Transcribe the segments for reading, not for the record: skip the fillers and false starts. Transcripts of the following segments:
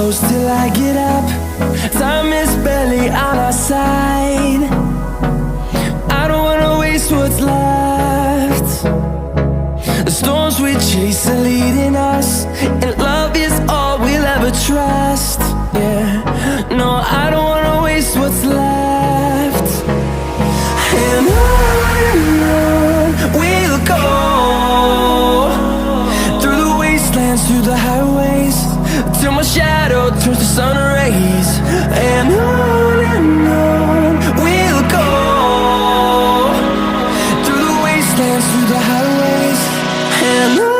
close till I get up. Time is barely on our side. I don't wanna waste what's left. The storms we chase are leading us, and love is all we'll ever trust. Yeah, no, I don't wanna waste what's left. And on we'll go, through the wastelands, through the highways, till my shadow turns to sun rays. And on we'll go, through the wastelands, through the highways, and on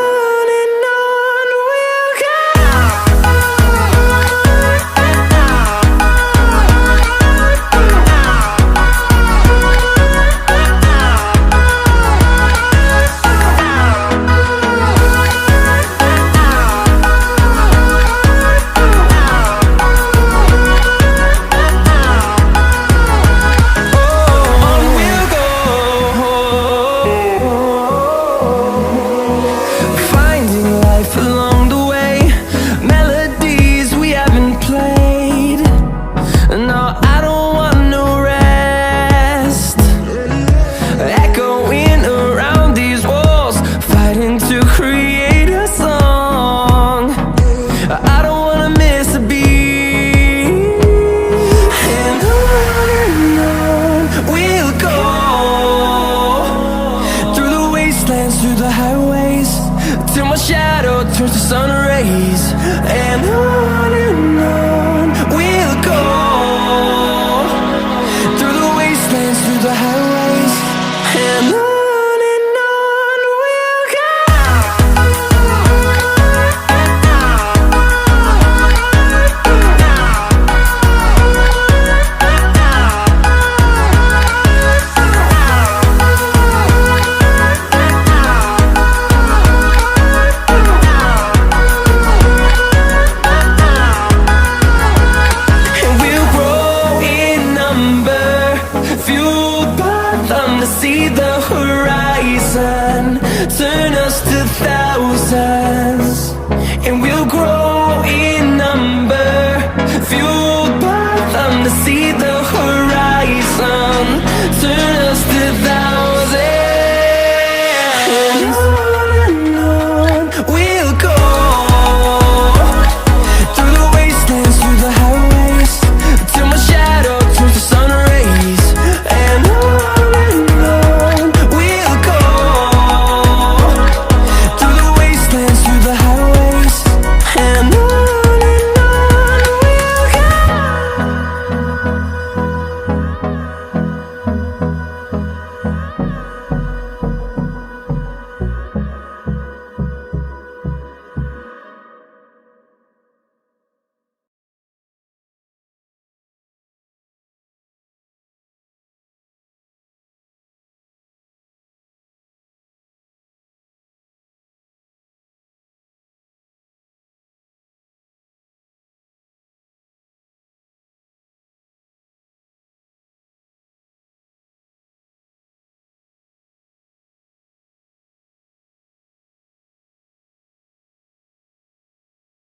we'll go. Through the highways, till my shadow turns to sun rays. And on we'll go.